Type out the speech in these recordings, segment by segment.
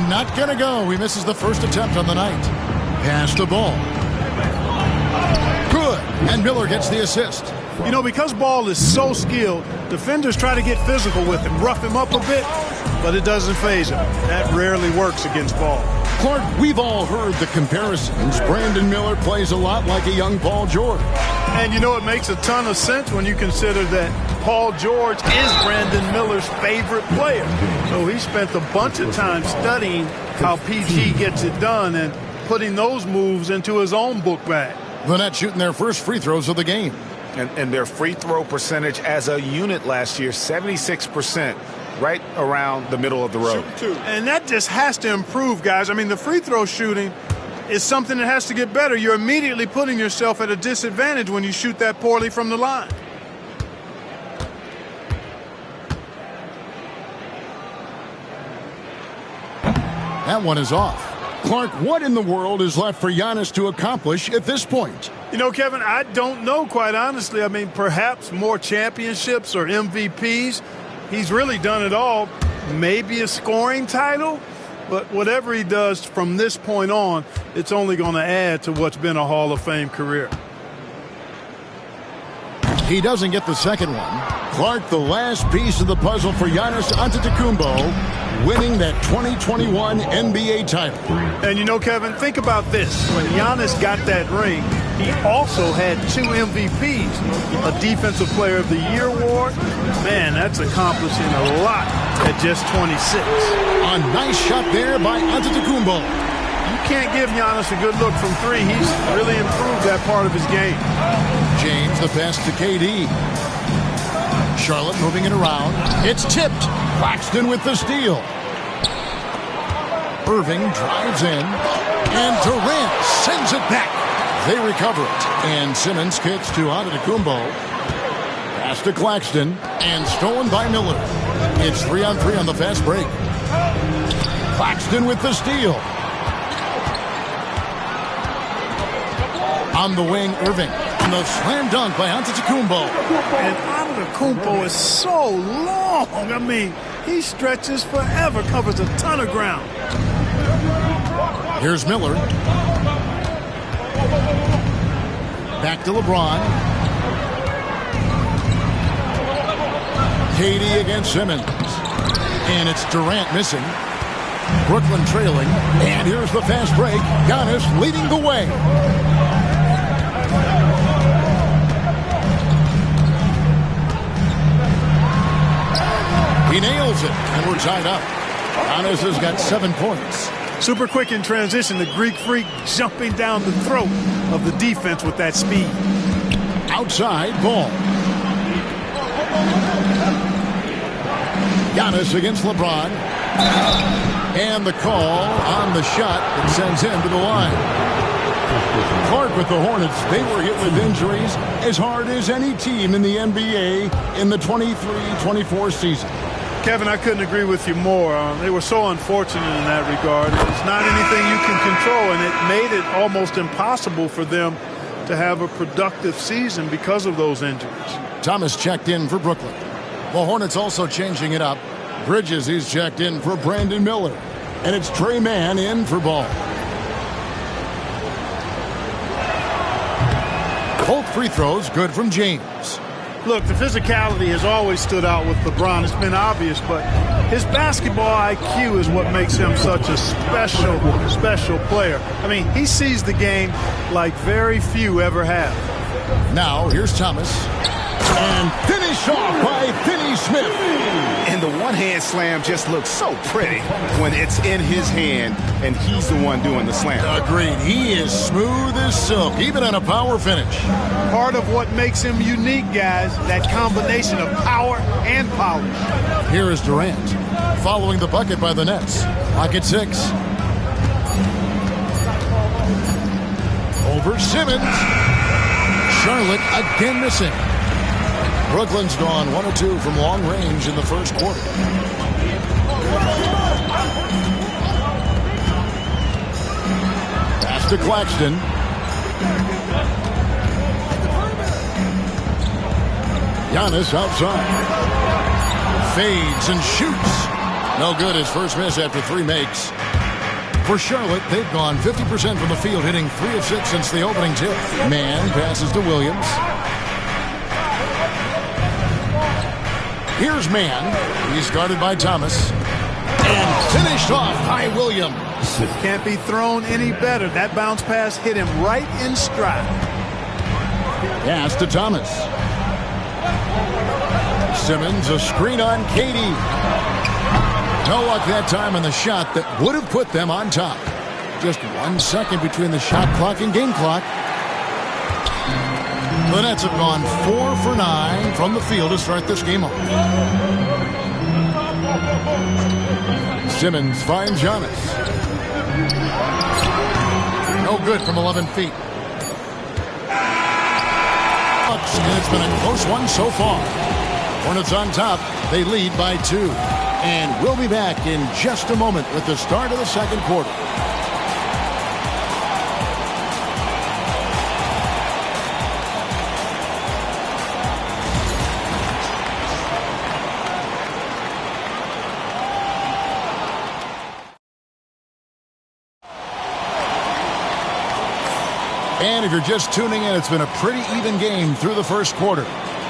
not going to go. He misses the first attempt on the night. Pass the ball. Good. And Miller gets the assist. You know, because Ball is so skilled, defenders try to get physical with him, rough him up a bit, but it doesn't faze him. That rarely works against Ball. Clark, we've all heard the comparisons. Brandon Miller plays a lot like a young Paul George. And you know, it makes a ton of sense when you consider that Paul George is Brandon Miller's favorite player. So he spent a bunch of time studying how PG gets it done and putting those moves into his own book bag. The Nets shooting their first free throws of the game. And their free throw percentage as a unit last year, 76%, right around the middle of the road. And that just has to improve, guys. I mean, the free throw shooting is something that has to get better. You're immediately putting yourself at a disadvantage when you shoot that poorly from the line. That one is off. Clark, what in the world is left for Giannis to accomplish at this point? You know, Kevin, I don't know, quite honestly. I mean, perhaps more championships or MVPs. He's really done it all. Maybe a scoring title. But whatever he does from this point on, it's only going to add to what's been a Hall of Fame career. He doesn't get the second one. Clark, the last piece of the puzzle for Giannis Antetokounmpo, winning that 2021 NBA title. And you know, Kevin, think about this. When Giannis got that ring, he also had 2 MVPs, a Defensive Player of the Year award. Man, that's accomplishing a lot at just 26. A nice shot there by Antetokounmpo. You can't give Giannis a good look from 3. He's really improved that part of his game. James, the pass to KD. Charlotte moving it around. It's tipped. Claxton with the steal. Irving drives in. And Durant sends it back. They recover it. And Simmons kicks to Antetokounmpo. Pass to Claxton. And stolen by Miller. It's 3-on-3 on the fast break. Claxton with the steal. On the wing, Irving. And the slam dunk by Antetokounmpo. And Antetokounmpo is so long. I mean, he stretches forever, covers a ton of ground. Here's Miller. Back to LeBron. KD against Simmons. And it's Durant missing. Brooklyn trailing. And here's the fast break. Giannis leading the way. He nails it, and we're tied up. Giannis has got 7 points. Super quick in transition, the Greek freak jumping down the throat of the defense with that speed. Outside, Ball. Giannis against LeBron. And the call on the shot that sends him to the line. Clark with the Hornets, they were hit with injuries as hard as any team in the NBA in the 23-24 season. Kevin, I couldn't agree with you more. They were so unfortunate in that regard. It's not anything you can control, and it made it almost impossible for them to have a productive season because of those injuries. Thomas checked in for Brooklyn. The Hornets also changing it up. Bridges, he's checked in for Brandon Miller. And it's Trey Mann in for Ball. Both free throws good from James. Look, the physicality has always stood out with LeBron. It's been obvious, but his basketball IQ is what makes him such a special player. I mean, he sees the game like very few ever have. Now, here's Thomas. And finish off by Finney Smith. And the one-hand slam just looks so pretty when it's in his hand and he's the one doing the slam. Agreed. He is smooth as silk, even on a power finish. Part of what makes him unique, guys, that combination of power and polish. Here is Durant, following the bucket by the Nets. Clock at 6. Over Simmons. Charlotte again missing. Brooklyn's gone 1 of 2 from long range in the first quarter. Pass to Claxton. Giannis outside. Fades and shoots. No good. His first miss after 3 makes. For Charlotte, they've gone 50% from the field, hitting 3 of 6 since the opening tip. Mann passes to Williams. Here's Mann. He's guarded by Thomas. And finished off by Williams. Can't be thrown any better. That bounce pass hit him right in stride. Pass to Thomas. Simmons, a screen on Katie. No luck that time on the shot that would have put them on top. Just 1 second between the shot clock and game clock. The Nets have gone 4 for 9 from the field to start this game off. Simmons finds Giannis. No good from 11 feet. And it's been a close one so far. Hornets on top. They lead by 2. And we'll be back in just a moment with the start of the second quarter. And if you're just tuning in, it's been a pretty even game through the first quarter.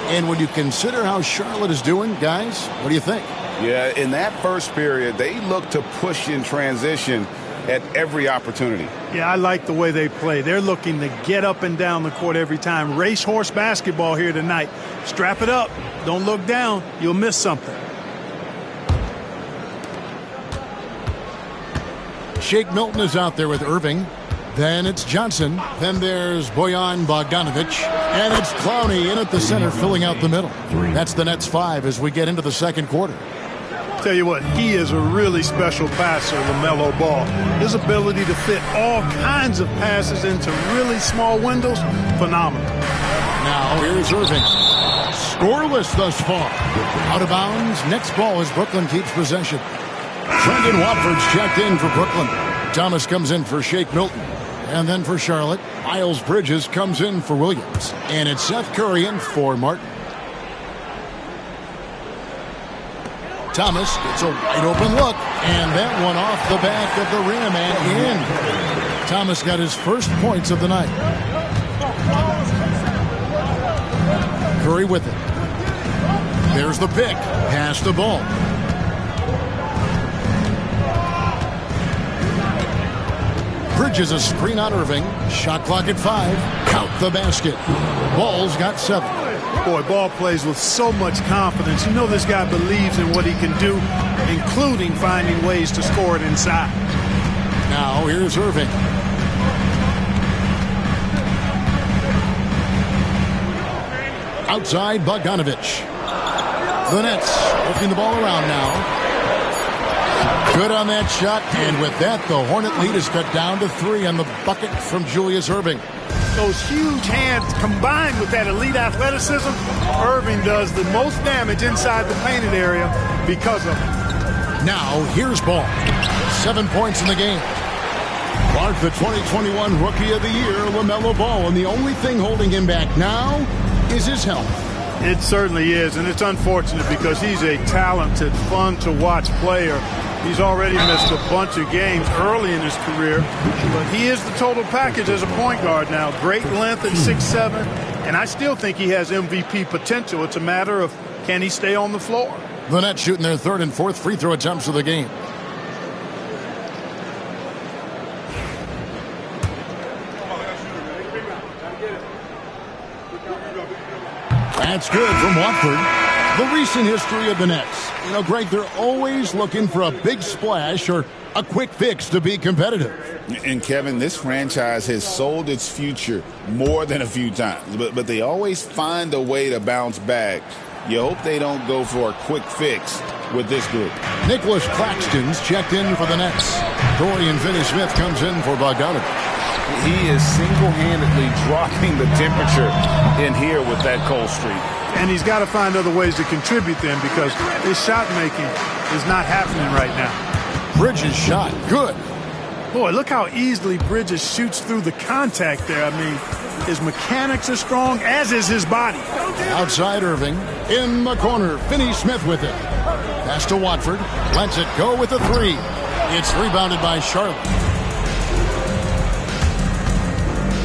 And when you consider how Charlotte is doing, guys, what do you think? Yeah, in that first period, they look to push in transition at every opportunity. Yeah, I like the way they play. They're looking to get up and down the court every time. Racehorse basketball here tonight. Strap it up. Don't look down. You'll miss something. Shake Milton is out there with Irving. Then it's Johnson. Then there's Bojan Bogdanovic. And it's Clowney in at the center, filling out the middle. That's the Nets 5 as we get into the second quarter. Tell you what, he is a really special passer, LaMelo Ball. His ability to fit all kinds of passes into really small windows, phenomenal. Now here's Irving. Scoreless thus far. Out of bounds. Next ball as Brooklyn keeps possession. Brendan Watford's checked in for Brooklyn. Thomas comes in for Shake Milton. And then for Charlotte, Miles Bridges comes in for Williams. And it's Seth Curry in for Martin. Thomas gets a wide open look. And that one off the back of the rim and in. Thomas got his first points of the night. Curry with it. There's the pick. Pass the ball. Bridges a screen on Irving. Shot clock at 5. Count the basket. Ball's got 7. Boy, Ball plays with so much confidence. You know this guy believes in what he can do, including finding ways to score it inside. Now here's Irving. Outside Bogdanovic. The Nets working the ball around now. Good on that shot, and with that, the Hornet lead is cut down to 3 on the bucket from Julius Irving. Those huge hands combined with that elite athleticism, Irving does the most damage inside the painted area because of it. Now, here's Ball. 7 points in the game. Clark, the 2021 Rookie of the Year, LaMelo Ball, and the only thing holding him back now is his health. It certainly is, and it's unfortunate because he's a talented, fun-to-watch player. He's already missed a bunch of games early in his career, but he is the total package as a point guard now. Great length at 6'7", and I still think he has MVP potential. It's a matter of can he stay on the floor. The Nets shooting their 3rd and 4th free throw attempts of the game. That's good from Watford. The recent history of the Nets. You know, Greg, they're always looking for a big splash or a quick fix to be competitive. And, Kevin, this franchise has sold its future more than a few times, but they always find a way to bounce back. You hope they don't go for a quick fix with this group. Nicholas Claxton's checked in for the Nets. Dorian Finney-Smith comes in for Bogdanovic. He is single-handedly dropping the temperature in here with that cold streak. And he's got to find other ways to contribute then because his shot making is not happening right now. Bridges shot. Good. Boy, look how easily Bridges shoots through the contact there. I mean, his mechanics are strong, as is his body. Outside Irving. In the corner. Finney-Smith with it. Pass to Watford. Lets it go with a 3. It's rebounded by Charlotte.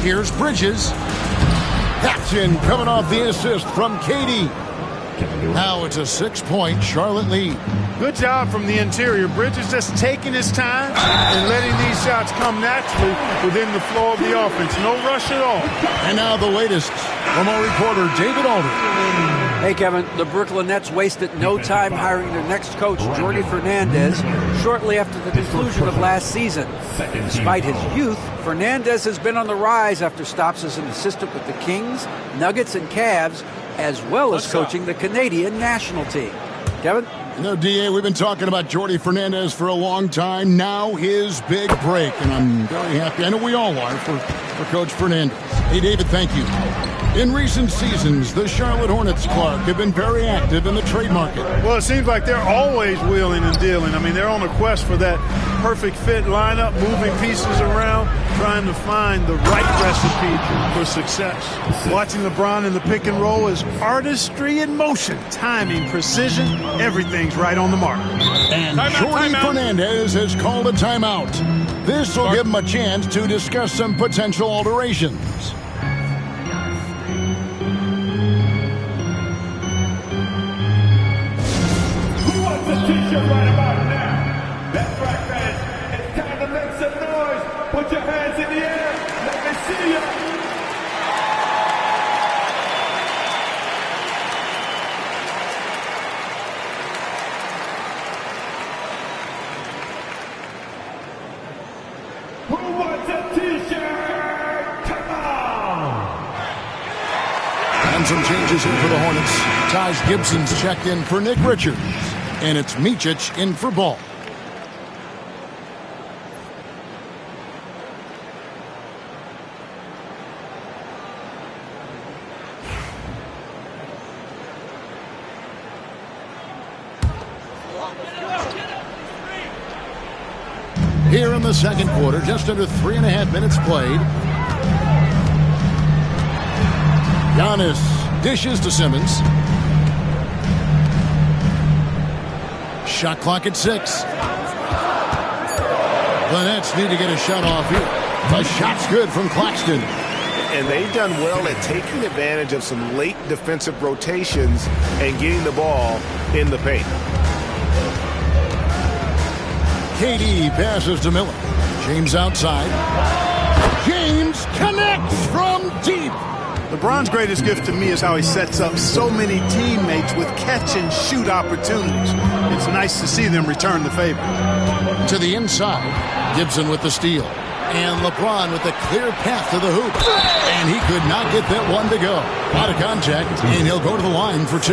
Here's Bridges. That's in, coming off the assist from KD. Now it's a 6-point Charlotte lead. Good job from the interior. Bridges just taking his time and letting these shots come naturally within the flow of the offense. No rush at all. And now the latest from our reporter, David Aldridge. Hey, Kevin, the Brooklyn Nets wasted no time hiring their next coach, Jordi Fernandez, shortly after the conclusion of last season. Despite his youth, Fernandez has been on the rise after stops as an assistant with the Kings, Nuggets, and Cavs, as well as coaching the Canadian national team. Kevin? You know, D.A., we've been talking about Jordi Fernandez for a long time. Now his big break, and I'm very happy. I know we all are for Coach Fernandez. Hey, David, thank you. In recent seasons, the Charlotte Hornets, Clark, have been very active in the trade market. Well, it seems like they're always wheeling and dealing. I mean, they're on a quest for that perfect fit lineup, moving pieces around, trying to find the right recipe for success. Watching LeBron in the pick and roll is artistry in motion, timing, precision, everything's right on the mark. And Jordi Fernandez has called a timeout. This will give him a chance to discuss some potential alterations. T-shirt right about now. That's right, fans. It's time to make some noise. Put your hands in the air. Let me see you. Who wants a T-shirt? Come on. And some changes in for the Hornets. Taj Gibson's checked in for Nick Richards. And it's Micic in for Ball. Here in the second quarter, just under 3.5 minutes played. Giannis dishes to Simmons. Shot clock at 6. The Nets need to get a shot off here. The shot's good from Claxton. And they've done well at taking advantage of some late defensive rotations and getting the ball in the paint. KD passes to Miller. James outside. James connects from deep. LeBron's greatest gift to me is how he sets up so many teammates with catch-and-shoot opportunities. It's nice to see them return the favor. To the inside, Gibson with the steal. And LeBron with a clear path to the hoop. And he could not get that one to go. Out of contact, and he'll go to the line for 2.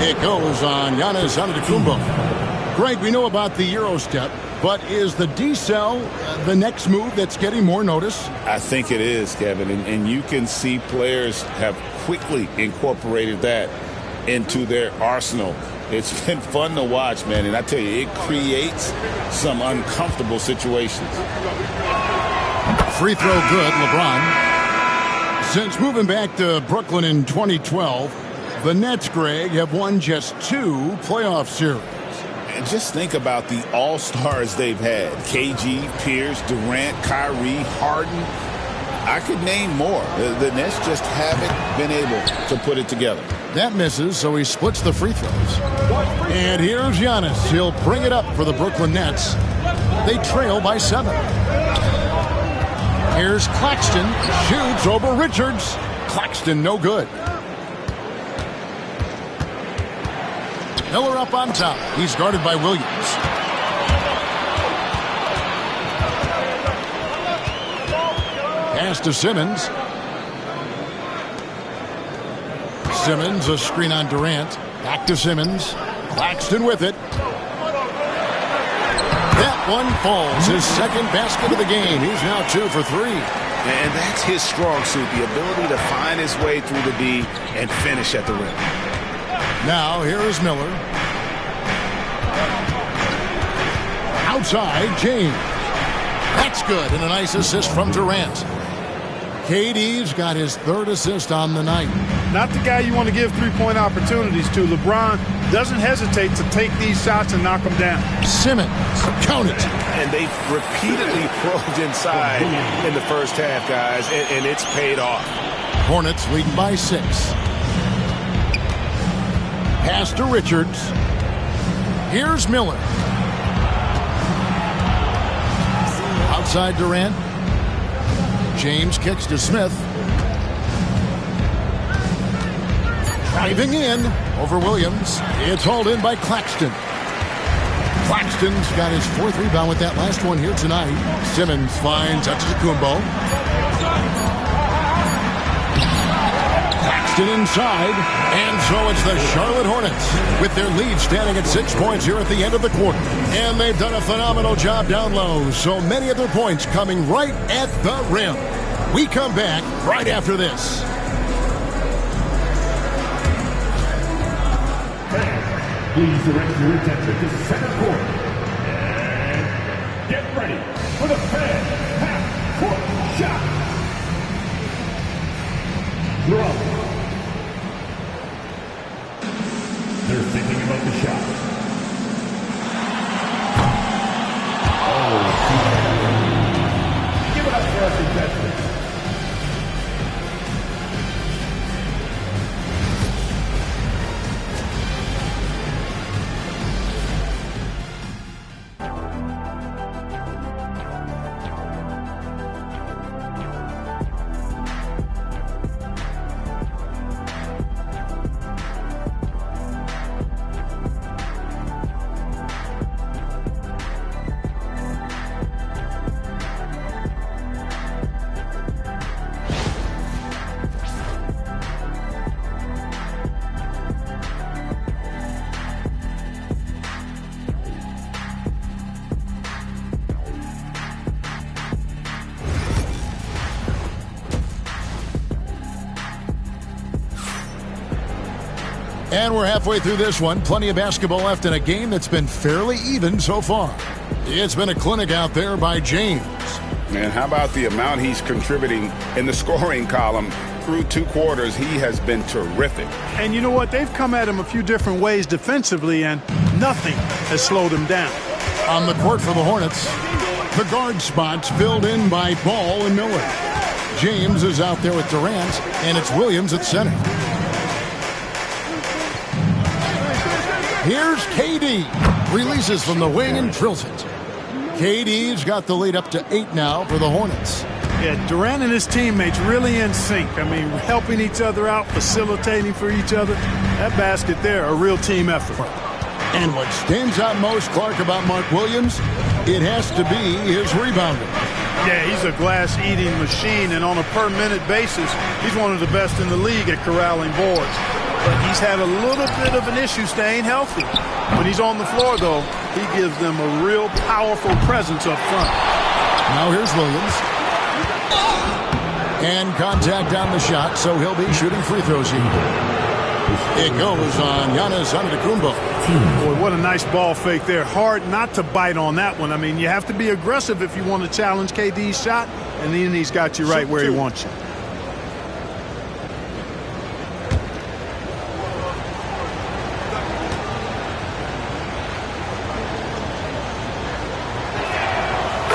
It goes on Giannis Antetokounmpo. Greg, we know about the Euro step, but is the decel the next move that's getting more notice? I think it is, Kevin, and you can see players have quickly incorporated that into their arsenal. It's been fun to watch, man, and I tell you, it creates some uncomfortable situations. Free throw good, LeBron. Since moving back to Brooklyn in 2012, the Nets, Greg, have won just 2 playoff series. And just think about the all-stars they've had. KG, Pierce, Durant, Kyrie, Harden. I could name more. The Nets just haven't been able to put it together. That misses, so he splits the free throws. And here's Giannis. He'll bring it up for the Brooklyn Nets. They trail by 7. Here's Claxton. Shoots over Richards. Claxton no good. Miller up on top. He's guarded by Williams. Pass to Simmons. Simmons, a screen on Durant. Back to Simmons. Claxton with it. That one falls. His second basket of the game. He's now 2 for 3. And that's his strong suit, the ability to find his way through the D and finish at the rim. Now, here is Miller. Outside, James. That's good, and a nice assist from Durant. KD's got his 3rd assist on the night. Not the guy you want to give three-point opportunities to. LeBron doesn't hesitate to take these shots and knock them down. Simmons, count it. And they repeatedly probed inside in the first half, guys, and it's paid off. Hornets leading by 6. Pass to Richards. Here's Miller. Outside Durant. James kicks to Smith. Driving in over Williams. It's hauled in by Claxton. Claxton's got his 4th rebound with that last one here tonight. Simmons finds Antetokounmpo. Claxton inside. And so it's the Charlotte Hornets with their lead standing at 6 points here at the end of the quarter. And they've done a phenomenal job down low. So many of their points coming right at the rim. We come back right after this. Please direct your attention to center court. And get ready for the fan half-court shot. Drum. They're thinking about the shot. Oh, give it up for our contestants. And we're halfway through this one. Plenty of basketball left in a game that's been fairly even so far. It's been a clinic out there by James. And how about the amount he's contributing in the scoring column? Through 2 quarters, he has been terrific. And you know what? They've come at him a few different ways defensively, and nothing has slowed him down. On the court for the Hornets, the guard spots filled in by Ball and Miller. James is out there with Durant, and it's Williams at center. Here's KD. Releases from the wing and drills it. KD's got the lead up to 8 now for the Hornets. Yeah, Durant and his teammates really in sync. I mean, helping each other out, facilitating for each other. That basket there, a real team effort. And what stands out most, Clark, about Mark Williams, it has to be his rebounding. Yeah, he's a glass-eating machine, and on a per-minute basis, he's one of the best in the league at corralling boards. But he's had a little bit of an issue staying healthy. When he's on the floor, though, he gives them a real powerful presence up front. Now here's Williams. And contact on the shot, so he'll be shooting free throws here. It goes on Giannis Antetokounmpo. Boy, what a nice ball fake there. Hard not to bite on that one. I mean, you have to be aggressive if you want to challenge KD's shot, and then he's got you right where he wants you.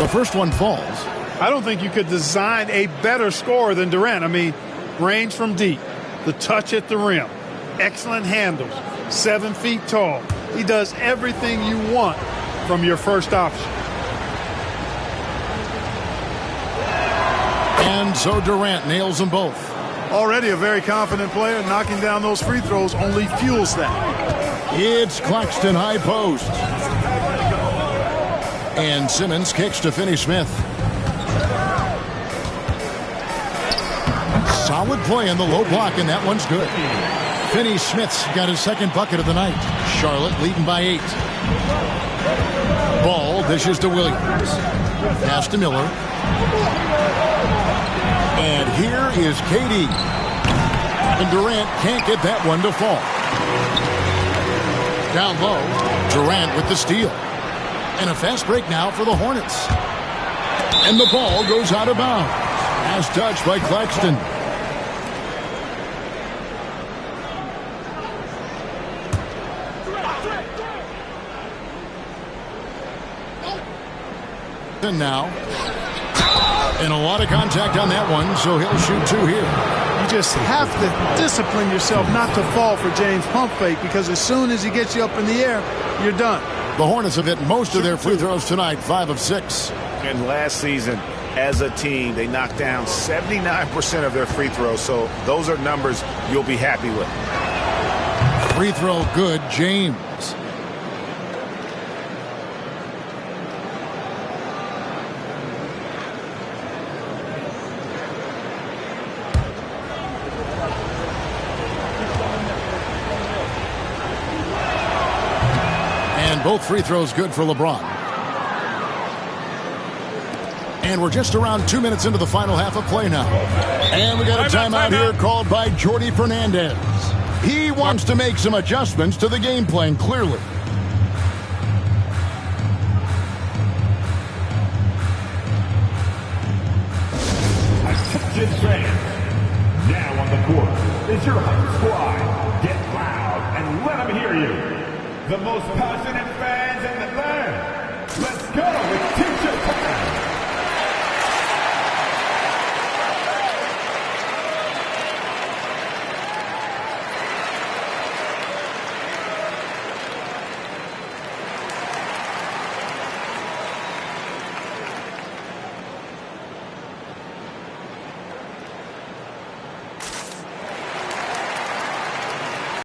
The first one falls. I don't think you could design a better scorer than Durant. I mean, range from deep, the touch at the rim, excellent handles, 7 feet tall. He does everything you want from your first option. And so Durant nails them both. Already a very confident player. Knocking down those free throws only fuels that. It's Claxton high post. And Simmons kicks to Finney-Smith. Solid play in the low block, and that one's good. Finney-Smith's got his second bucket of the night. Charlotte leading by 8. Ball dishes to Williams. Pass to Miller. And here is KD. And Durant can't get that one to fall. Down low, Durant with the steal. And a fast break now for the Hornets. And the ball goes out of bounds. As touched by Claxton. in now. And a lot of contact on that one, so he'll shoot 2 here. You just have to discipline yourself not to fall for James' pump fake, because as soon as he gets you up in the air, you're done. The Hornets have hit most of their free throws tonight, 5 of 6. And last season, as a team, they knocked down 79% of their free throws, so those are numbers you'll be happy with. Free throw good, James. And both free throws good for LeBron. And we're just around 2 minutes into the final half of play now. And we got a timeout here called by Jordi Fernandez. He wants to make some adjustments to the game plan, clearly. Attention fans. Now on the court is your Hunt Squad. Get loud and let them hear you. The most passionate fans in the land. Let's go with Teacher Time.